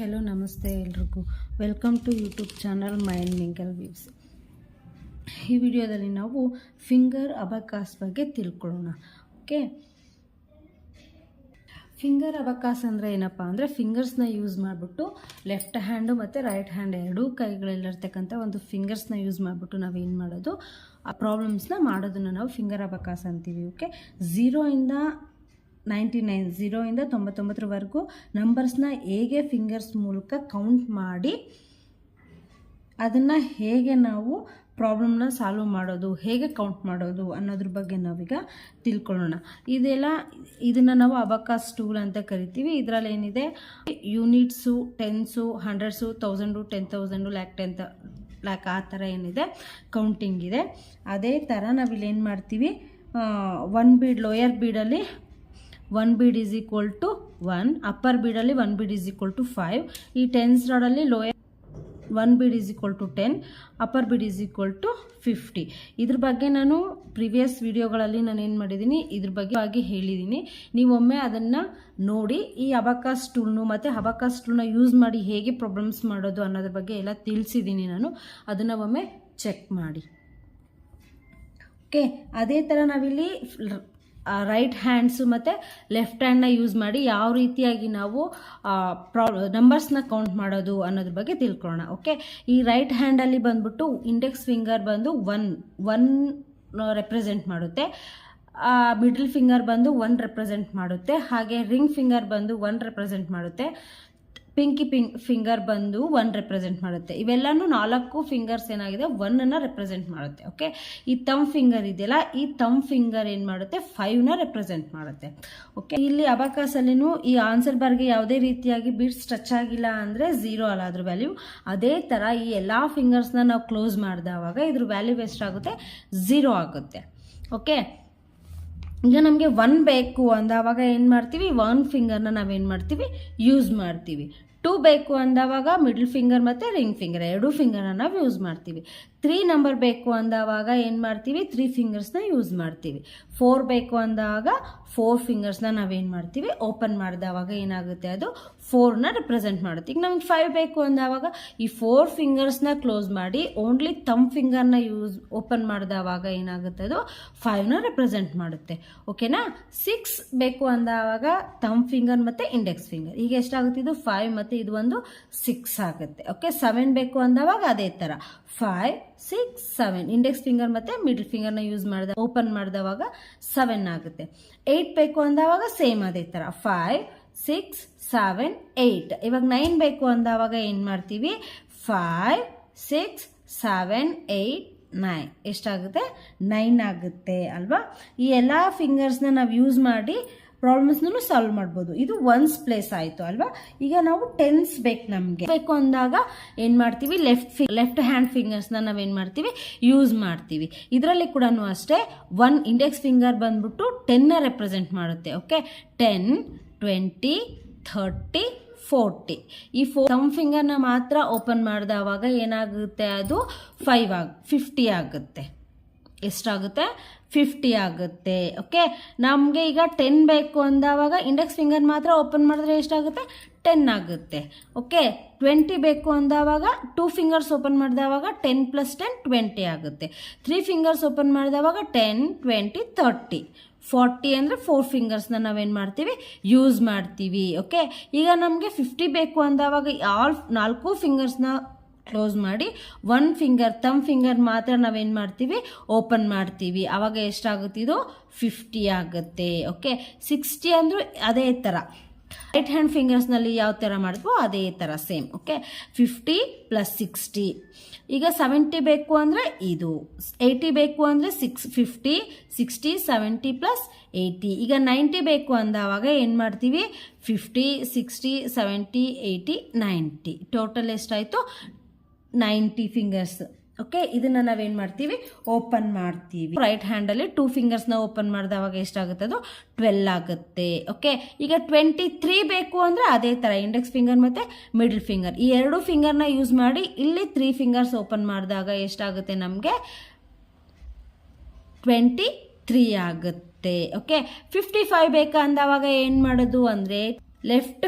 Hello ನಮಸ್ತೆ ಎಲ್ರಿಗೂ. Welcome to YouTube channel mind mingle views. ಈ ವಿಡಿಯೋದಲ್ಲಿ ನಾವು ಫಿಂಗರ್ ಅಬಕಾಸ್ ಬಗ್ಗೆ ತಿಳ್ಕೊಳ್ಳೋಣ. ಓಕೆ, ಫಿಂಗರ್ ಅಬಕಾಸ್ ಅಂದರೆ ಏನಪ್ಪ ಅಂದರೆ ಫಿಂಗರ್ಸ್ನ ಯೂಸ್ ಮಾಡಿಬಿಟ್ಟು ಲೆಫ್ಟ್ ಹ್ಯಾಂಡು ಮತ್ತು ರೈಟ್ ಹ್ಯಾಂಡ್ ಎರಡೂ ಕೈಗಳಲ್ಲಿರ್ತಕ್ಕಂಥ ಒಂದು ಫಿಂಗರ್ಸ್ನ ಯೂಸ್ ಮಾಡಿಬಿಟ್ಟು ನಾವೇನು ಮಾಡೋದು ಆ ಪ್ರಾಬ್ಲಮ್ಸ್ನ ಮಾಡೋದನ್ನು ನಾವು ಫಿಂಗರ್ ಅಬಕಾಸ್ ಅಂತೀವಿ. ಓಕೆ, 0ಇಂದ 99ವರೆಗೂ ನಂಬರ್ಸ್ನ ಹೇಗೆ ಫಿಂಗರ್ಸ್ ಮೂಲಕ ಕೌಂಟ್ ಮಾಡಿ ಅದನ್ನು ಹೇಗೆ ನಾವು ಪ್ರಾಬ್ಲಮ್ನ ಸಾಲ್ವ್ ಮಾಡೋದು, ಹೇಗೆ ಕೌಂಟ್ ಮಾಡೋದು ಅನ್ನೋದ್ರ ಬಗ್ಗೆ ನಾವೀಗ ತಿಳ್ಕೊಳ್ಳೋಣ. ಇದನ್ನು ನಾವು ಅಬಕಾಸ್ ಟೂಲ್ ಅಂತ ಕರಿತೀವಿ. ಇದರಲ್ಲಿ ಏನಿದೆ, ಯೂನಿಟ್ಸು, ಟೆನ್ಸು, ಹಂಡ್ರೆಡ್ಸು, 1000, 10,000, ಲ್ಯಾಕ್ ಆ ಥರ ಏನಿದೆ ಕೌಂಟಿಂಗ್ ಇದೆ. ಅದೇ ಥರ ನಾವಿಲ್ಲಿ ಏನು ಮಾಡ್ತೀವಿ, 1 ಬೀಡ್, ಲೋಯರ್ ಬೀಡಲ್ಲಿ 1 bead is equal to 1, upper ಬೀಡಲ್ಲಿ 1 ಬೀಡ್ ಈಸ್ ಈಕ್ವಲ್ ಟು 5. ಈ ಟೆನ್ಸ್ ರಾಡಲ್ಲಿ lower 1 bead is equal to 10, upper bead is equal to 50. ಇದ್ರ ಬಗ್ಗೆ ನಾನು ಪ್ರಿವಿಯಸ್ ವಿಡಿಯೋಗಳಲ್ಲಿ ನಾನು ಏನು ಮಾಡಿದ್ದೀನಿ, ಇದ್ರ ಬಗ್ಗೆ ಹೇಳಿದ್ದೀನಿ. ನೀವೊಮ್ಮೆ ಅದನ್ನು ನೋಡಿ ಈ ಅಬಕಾಸ್ ಟೂಲ್ನು ಮತ್ತು ಅಬಕಾಸ್ ಟೂಲ್ನ ಯೂಸ್ ಮಾಡಿ ಹೇಗೆ ಪ್ರಾಬ್ಲಮ್ಸ್ ಮಾಡೋದು ಅನ್ನೋದ್ರ ಬಗ್ಗೆ ಎಲ್ಲ ತಿಳಿಸಿದ್ದೀನಿ ನಾನು. ಅದನ್ನು ಒಮ್ಮೆ ಚೆಕ್ ಮಾಡಿ. ಓಕೆ, ಅದೇ ಥರ ನಾವಿಲ್ಲಿ ರೈಟ್ ಹ್ಯಾಂಡ್ಸು ಮತ್ತು ಲೆಫ್ಟ್ ಹ್ಯಾಂಡ್ನ ಯೂಸ್ ಮಾಡಿ ಯಾವ ರೀತಿಯಾಗಿ ನಾವು ನಂಬರ್ಸ್ನ ಕೌಂಟ್ ಮಾಡೋದು ಅನ್ನೋದ್ರ ಬಗ್ಗೆ ತಿಳ್ಕೊಳ್ಳೋಣ. ಓಕೆ, ಈ ರೈಟ್ ಹ್ಯಾಂಡಲ್ಲಿ ಬಂದ್ಬಿಟ್ಟು ಇಂಡೆಕ್ಸ್ ಫಿಂಗರ್ ಬಂದು ಒನ್ ರೆಪ್ರೆಸೆಂಟ್ ಮಾಡುತ್ತೆ, ಮಿಡಲ್ ಫಿಂಗರ್ ಬಂದು 1 ರೆಪ್ರೆಸೆಂಟ್ ಮಾಡುತ್ತೆ, ಹಾಗೆ ರಿಂಗ್ ಫಿಂಗರ್ ಬಂದು 1 ರೆಪ್ರೆಸೆಂಟ್ ಮಾಡುತ್ತೆ, ಪಿಂಕಿ ಫಿಂಗರ್ ಬಂದು 1 ರೆಪ್ರೆಸೆಂಟ್ ಮಾಡುತ್ತೆ. ಇವೆಲ್ಲನೂ 4 ಫಿಂಗರ್ಸ್ ಏನಾಗಿದೆ 1ನ್ನು ರೆಪ್ರೆಸೆಂಟ್ ಮಾಡುತ್ತೆ. ಓಕೆ, ಈ ತಮ್ ಫಿಂಗರ್ ಇದೆಯಲ್ಲ, ಈ ತಮ್ ಫಿಂಗರ್ ಏನು ಮಾಡುತ್ತೆ 5ನ ರೆಪ್ರೆಸೆಂಟ್ ಮಾಡುತ್ತೆ. ಓಕೆ, ಇಲ್ಲಿ ಅಬಕಾಸಲ್ಲಿನೂ ಈ ಆನ್ಸರ್ ಬಾರ್ಗೆ ಯಾವುದೇ ರೀತಿಯಾಗಿ ಬೀಡ್ಸ್ ಟಚ್ ಆಗಿಲ್ಲ ಅಂದರೆ 0 ಅಲ್ಲ ಅದ್ರ ವ್ಯಾಲ್ಯೂ. ಅದೇ ಥರ ಈ ಎಲ್ಲ ಫಿಂಗರ್ಸ್ನ ನಾವು ಕ್ಲೋಸ್ ಮಾಡಿದವಾಗ ಇದ್ರ ವ್ಯಾಲ್ಯೂ ಎಷ್ಟಾಗುತ್ತೆ, 0 ಆಗುತ್ತೆ. ಓಕೆ, ಈಗ ನಮಗೆ 1 ಬೇಕು ಅಂದವಾಗ ಏನು ಮಾಡ್ತೀವಿ, 1 ಫಿಂಗರ್ನ ನಾವೇನು ಮಾಡ್ತೀವಿ, ಯೂಸ್ ಮಾಡ್ತೀವಿ. 2 ಬೇಕು ಅಂದವಾಗ ಮಿಡಲ್ ಫಿಂಗರ್ ಮತ್ತು ರಿಂಗ್ ಫಿಂಗರ್ ಎರಡೂ ಫಿಂಗರ್ನ ನಾವು ಯೂಸ್ ಮಾಡ್ತೀವಿ. 3 ನಂಬರ್ ಬೇಕು ಅಂದವಾಗ ಏನು ಮಾಡ್ತೀವಿ, 3 ಫಿಂಗರ್ಸ್ನ ಯೂಸ್ ಮಾಡ್ತೀವಿ. 4 ಬೇಕು ಅಂದಾಗ 4 ಫಿಂಗರ್ಸ್ನ ನಾವೇನು ಮಾಡ್ತೀವಿ, ಓಪನ್ ಮಾಡಿದವಾಗ ಏನಾಗುತ್ತೆ, ಅದು 4ನ ರೆಪ್ರೆಸೆಂಟ್ ಮಾಡುತ್ತೆ. ಈಗ ನಮ್ಗೆ 5 ಬೇಕು ಅಂದವಾಗ ಈ 4 ಫಿಂಗರ್ಸ್ನ ಕ್ಲೋಸ್ ಮಾಡಿ ಓನ್ಲಿ ತಮ್ ಫಿಂಗರ್ನ ಓಪನ್ ಮಾಡಿದವಾಗ ಏನಾಗುತ್ತೆ, ಅದು 5ನ ರೆಪ್ರೆಸೆಂಟ್ ಮಾಡುತ್ತೆ. ಓಕೆನಾ. 6 ಬೇಕು ಅಂದವಾಗ ತಮ್ ಫಿಂಗರ್ ಮತ್ತು ಇಂಡೆಕ್ಸ್ ಫಿಂಗರ್, ಈಗ ಎಷ್ಟಾಗುತ್ತೆ, ಇದು 5 ಮತ್ತು ಇದು ಒಂದು 6 ಆಗುತ್ತೆ. ಓಕೆ, 7 ಬೇಕು ಅಂದವಾಗ ಅದೇ ಥರ 5, 6, 7 ಇಂಡೆಕ್ಸ್ ಫಿಂಗರ್ ಮತ್ತು ಮಿಡಲ್ ಫಿಂಗರ್ನ ಯೂಸ್ ಮಾಡಿದ ಓಪನ್ ಮಾಡಿದವಾಗ 7 ಆಗುತ್ತೆ. 8 ಬೇಕು ಅಂದವಾಗ ಸೇಮ್ ಅದೇ ಥರ 5, 6, 7, 8. ಇವಾಗ 9 ಬೇಕು ಅಂದವಾಗ ಏನು ಮಾಡ್ತೀವಿ, 5, 6, 7, 8, 9 ಎಷ್ಟಾಗುತ್ತೆ, 9 ಆಗುತ್ತೆ ಅಲ್ವಾ. ಈ ಎಲ್ಲ ಫಿಂಗರ್ಸ್ನ ನಾವು ಯೂಸ್ ಮಾಡಿ ಪ್ರಾಬ್ಲಮ್ಸ್ನೂ ಸಾಲ್ವ್ ಮಾಡ್ಬೋದು. ಇದು 1's ಪ್ಲೇಸ್ ಆಯಿತು ಅಲ್ವಾ. ಈಗ ನಾವು 10's ನಮಗೆ ಬೇಕು ಅಂದಾಗ ಏನು ಮಾಡ್ತೀವಿ, ಲೆಫ್ಟ್ ಹ್ಯಾಂಡ್ ಫಿಂಗರ್ಸ್ನ ನಾವೇನು ಮಾಡ್ತೀವಿ, ಯೂಸ್ ಮಾಡ್ತೀವಿ. ಇದರಲ್ಲಿ ಕೂಡ ಅಷ್ಟೇ 1 ಇಂಡೆಕ್ಸ್ ಫಿಂಗರ್ ಬಂದ್ಬಿಟ್ಟು 10ನ ರೆಪ್ರೆಸೆಂಟ್ ಮಾಡುತ್ತೆ. ಓಕೆ, 10, 20, 30, 40. ಈ 4 ಫಿಂಗರ್ನ ಮಾತ್ರ ಓಪನ್ ಮಾಡಿದವಾಗ ಏನಾಗುತ್ತೆ, ಅದು 50 ಆಗುತ್ತೆ. ಎಷ್ಟಾಗುತ್ತೆ, 50 ಆಗುತ್ತೆ. ಓಕೆ, ನಮಗೆ ಈಗ 10 ಬೇಕು ಅಂದವಾಗ ಇಂಡೆಕ್ಸ್ ಫಿಂಗರ್ ಮಾತ್ರ ಓಪನ್ ಮಾಡಿದ್ರೆ ಎಷ್ಟಾಗುತ್ತೆ, 10 ಆಗುತ್ತೆ. ಓಕೆ, 20 ಬೇಕು ಅಂದವಾಗ 2 ಫಿಂಗರ್ಸ್ ಓಪನ್ ಮಾಡಿದವಾಗ 10 + 10 20 ಆಗುತ್ತೆ. 3 ಫಿಂಗರ್ಸ್ ಓಪನ್ ಮಾಡಿದವಾಗ 10, 20, 30. 40 ಅಂದರೆ 4 ಫಿಂಗರ್ಸ್ನ ನಾವೇನು ಮಾಡ್ತೀವಿ, ಯೂಸ್ ಮಾಡ್ತೀವಿ. ಓಕೆ, ಈಗ ನಮಗೆ 50 ಬೇಕು ಅಂದವಾಗ 4 ಫಿಂಗರ್ಸ್ನ ಕ್ಲೋಸ್ ಮಾಡಿ 1 ಫಿಂಗರ್ ತಮ್ ಫಿಂಗರ್ ಮಾತ್ರ ನಾವೇನು ಮಾಡ್ತೀವಿ, ಓಪನ್ ಮಾಡ್ತೀವಿ. ಆವಾಗ ಎಷ್ಟಾಗುತ್ತೆ, ಇದು 50 ಆಗುತ್ತೆ. ಓಕೆ, 60 ಅಂದರೂ ಅದೇ ಥರ ರೈಟ್ ಹ್ಯಾಂಡ್ ಫಿಂಗರ್ಸ್ನಲ್ಲಿ ಯಾವ ಥರ ಮಾಡಿದ್ವೋ ಅದೇ ಥರ ಸೇಮ್. ಓಕೆ, 50 + 60. ಈಗ 70 ಬೇಕು ಅಂದರೆ ಇದು, 80 ಬೇಕು ಅಂದರೆ 50, 60, 70 + 80. ಈಗ 90 ಬೇಕು ಅಂದವಾಗ ಏನು ಮಾಡ್ತೀವಿ, 50, 60, 70, 80, 90. ಟೋಟಲ್ ಎಷ್ಟಾಯಿತು, 90 ಫಿಂಗರ್ಸ್. ಓಕೆ, ಇದನ್ನು ನಾವೇನು ಮಾಡ್ತೀವಿ, ಓಪನ್ ಮಾಡ್ತೀವಿ. ರೈಟ್ ಹ್ಯಾಂಡಲ್ಲಿ 2 ಫಿಂಗರ್ಸ್ನ ಓಪನ್ ಮಾಡಿದವಾಗ ಎಷ್ಟಾಗುತ್ತೆ, ಅದು 12 ಆಗುತ್ತೆ. ಓಕೆ, ಈಗ 23 ಬೇಕು ಅಂದರೆ ಅದೇ ಥರ ಇಂಡೆಕ್ಸ್ ಫಿಂಗರ್ ಮತ್ತು ಮಿಡಲ್ ಫಿಂಗರ್ ಈ ಎರಡೂ ಫಿಂಗರ್ನ ಯೂಸ್ ಮಾಡಿ ಇಲ್ಲಿ 3 ಫಿಂಗರ್ಸ್ ಓಪನ್ ಮಾಡಿದಾಗ ಎಷ್ಟಾಗುತ್ತೆ, ನಮಗೆ 23 ಆಗುತ್ತೆ. ಓಕೆ, 55 ಬೇಕಾ ಅಂದವಾಗ ಏನು ಮಾಡೋದು ಅಂದರೆ ಲೆಫ್ಟ್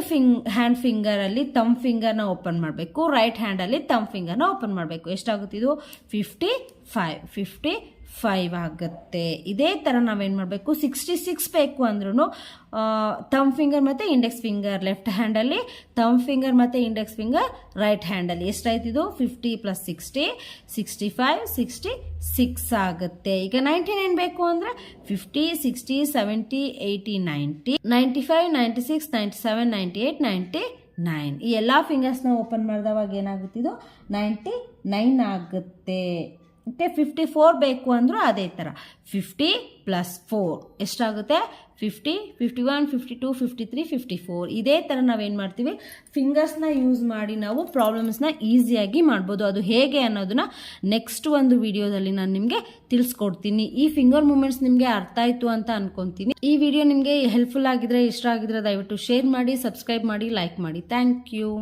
ಹ್ಯಾಂಡ್ ಫಿಂಗರಲ್ಲಿ ತಮ್ ಫಿಂಗರ್ನ ಓಪನ್ ಮಾಡಬೇಕು, ರೈಟ್ ಹ್ಯಾಂಡಲ್ಲಿ ತಮ್ ಫಿಂಗರ್ನ ಓಪನ್ ಮಾಡಬೇಕು. ಎಷ್ಟಾಗುತ್ತೆ ಇದು 55 ಆಗುತ್ತೆ. ಇದೇ ಥರ ನಾವೇನು ಮಾಡಬೇಕು, 66 ಬೇಕು ಅಂದ್ರೂ ತಮ್ ಫಿಂಗರ್ ಮತ್ತು ಇಂಡೆಕ್ಸ್ ಫಿಂಗರ್ ಲೆಫ್ಟ್ ಹ್ಯಾಂಡಲ್ಲಿ, ತಮ್ ಫಿಂಗರ್ ಮತ್ತು ಇಂಡೆಕ್ಸ್ ಫಿಂಗರ್ ರೈಟ್ ಹ್ಯಾಂಡಲ್ಲಿ. ಎಷ್ಟಾಯ್ತು ಇದು 50 + 60 65 66 ಆಗುತ್ತೆ. ಈಗ 99 ಬೇಕು ಅಂದರೆ 50 60 70 80 90 95 96 97 98 99 ಈ ಎಲ್ಲ ಫಿಂಗರ್ಸ್ನ ಓಪನ್ ಮಾಡಿದವಾಗ ಏನಾಗುತ್ತೆ, ಇದು 99 ಆಗುತ್ತೆ. ಓಕೆ, 54 ಬೇಕು ಅಂದರೂ ಅದೇ ಥರ 50 + 4 ಎಷ್ಟಾಗುತ್ತೆ 50 51 52 53 54. ಇದೇ ಥರ ನಾವೇನು ಮಾಡ್ತೀವಿ, ಫಿಂಗರ್ಸ್ನ ಯೂಸ್ ಮಾಡಿ ನಾವು ಪ್ರಾಬ್ಲಮ್ಸ್ನ ಈಸಿಯಾಗಿ ಮಾಡ್ಬೋದು. ಅದು ಹೇಗೆ ಅನ್ನೋದನ್ನ ನೆಕ್ಸ್ಟ್ ಒಂದು ವಿಡಿಯೋದಲ್ಲಿ ನಾನು ನಿಮಗೆ ತಿಳಿಸ್ಕೊಡ್ತೀನಿ. ಈ ಫಿಂಗರ್ ಮೂಮೆಂಟ್ಸ್ ನಿಮಗೆ ಅರ್ಥ ಆಯಿತು ಅಂತ ಅನ್ಕೊತೀನಿ. ಈ ವಿಡಿಯೋ ನಿಮಗೆ ಹೆಲ್ಪ್ಫುಲ್ ಆಗಿದ್ರೆ, ಇಷ್ಟ ಆಗಿದ್ರೆ ದಯವಿಟ್ಟು ಶೇರ್ ಮಾಡಿ, ಸಬ್ಸ್ಕ್ರೈಬ್ ಮಾಡಿ, ಲೈಕ್ ಮಾಡಿ. Thank you.